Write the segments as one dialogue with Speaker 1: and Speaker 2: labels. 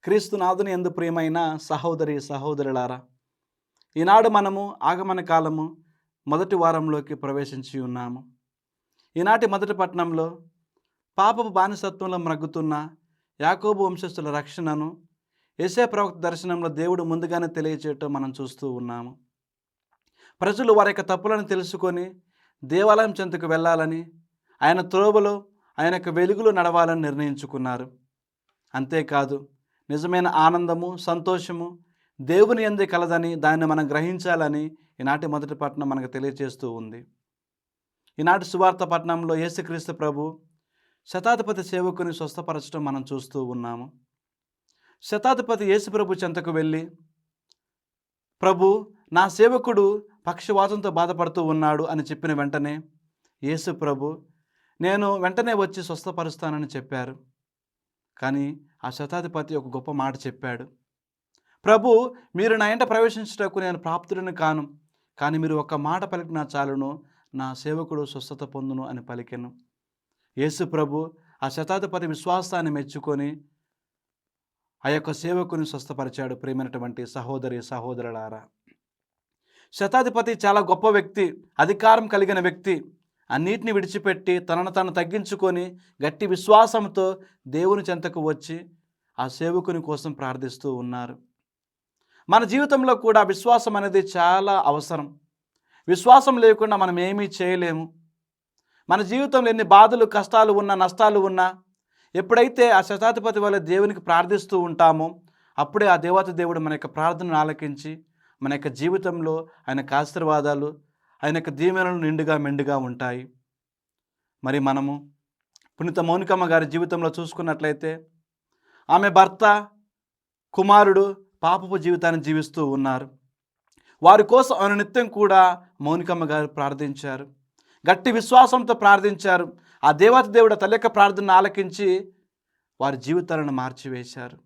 Speaker 1: క్రీస్తునాథుని యందు ప్రియమైన సహోదరి సహోదరులారా, ఈనాడు మనము ఆగమన కాలము మొదటి వారంలోకి ప్రవేశించి ఉన్నాము. ఈనాటి మొదటి పట్టణంలో పాపపు బానిసత్వంలో మ్రగ్గుతున్న యాకోబు వంశస్థుల రక్షణను యెషయా ప్రవక్త దర్శనంలో దేవుడు ముందుగానే తెలియచేయటం మనం చూస్తూ ఉన్నాము. ప్రజలు వారి యొక్క తప్పులను తెలుసుకొని దేవాలయం చెంతకు వెళ్ళాలని, ఆయన త్రోవలో ఆయన యొక్క వెలుగులో నడవాలని నిర్ణయించుకున్నారు. అంతేకాదు, నిజమైన ఆనందము సంతోషము దేవుని యందే కలదని దాన్ని మనం గ్రహించాలని ఈనాటి మొదటి పట్టణం మనకు తెలియజేస్తూ ఉంది. ఈనాటి సువార్త పట్టణంలో యేసుక్రీస్తు ప్రభు శతాధిపతి సేవకుని స్వస్థపరచడం మనం చూస్తూ ఉన్నాము. శతాధిపతి యేసు ప్రభు చెంతకు వెళ్ళి, ప్రభు, నా సేవకుడు పక్షవాతంతో బాధపడుతూ ఉన్నాడు అని చెప్పిన వెంటనే యేసు ప్రభు, నేను వెంటనే వచ్చి స్వస్థపరుస్తానని చెప్పారు. కానీ ఆ శతాధిపతి ఒక గొప్ప మాట చెప్పాడు. ప్రభు, మీరు నా ఇంట ప్రవేశించుటకు నేను ప్రాప్తుడిని కాను, కానీ మీరు ఒక్క మాట పలికినా చాలును, నా సేవకుడు స్వస్థత పొందును అని పలికెను. యేసు ప్రభు ఆ శతాధిపతి విశ్వాసాన్ని మెచ్చుకొని ఆ యొక్క సేవకుని స్వస్థపరిచాడు. ప్రియమైనటువంటి సహోదరి సహోదరులారా, శతాధిపతి చాలా గొప్ప వ్యక్తి, అధికారం కలిగిన వ్యక్తి. అన్నిటిని విడిచిపెట్టి తనను తాను తగ్గించుకొని గట్టి విశ్వాసంతో దేవుని చెంతకు వచ్చి ఆ సేవకుని కోసం ప్రార్థిస్తూ ఉన్నారు. మన జీవితంలో కూడా విశ్వాసం అనేది చాలా అవసరం. విశ్వాసం లేకుండా మనం ఏమీ చేయలేము. మన జీవితంలో ఎన్ని బాధలు కష్టాలు ఉన్నా నష్టాలు ఉన్నా ఎప్పుడైతే ఆ శతాధిపతి వల్ల దేవునికి ప్రార్థిస్తూ ఉంటామో అప్పుడే ఆ దేవత దేవుడు మన యొక్క ప్రార్థనను ఆలకించి మన యొక్క జీవితంలో ఆయనకు ఆశీర్వాదాలు, ఆయన యొక్క దీవెనలు నిండుగా మెండుగా ఉంటాయి. మరి మనము పునీత మౌనికమ్మ గారి జీవితంలో చూసుకున్నట్లయితే ఆమె భర్త, కుమారుడు పాపపు జీవితాన్ని జీవిస్తూ ఉన్నారు. వారి కోసం అనునిత్యం కూడా మౌనికమ్మ గారు ప్రార్థించారు, గట్టి విశ్వాసంతో ప్రార్థించారు. ఆ దేవత దేవుడు తల్లి యొక్క ప్రార్థనను ఆలకించి వారి జీవితాలను మార్చివేశారు.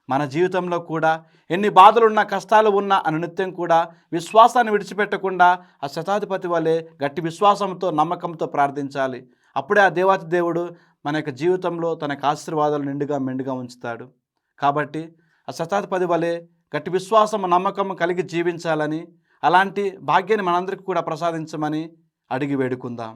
Speaker 1: మన జీవితంలో కూడా ఎన్ని బాధలున్నా కష్టాలు ఉన్నా అనునిత్యం కూడా విశ్వాసాన్ని విడిచిపెట్టకుండా ఆ శతాధిపతి వలె గట్టి విశ్వాసంతో నమ్మకంతో ప్రార్థించాలి. అప్పుడే ఆ దేవత దేవుడు మన యొక్క జీవితంలో తన యొక్క ఆశీర్వాదాలు నిండుగా మెండుగా ఉంచుతాడు. కాబట్టి ఆ శతాధిపతి వలె గట్టి విశ్వాసం నమ్మకం కలిగి జీవించాలని, అలాంటి భాగ్యాన్ని మనందరికీ కూడా ప్రసాదించమని అడిగి వేడుకుందాం.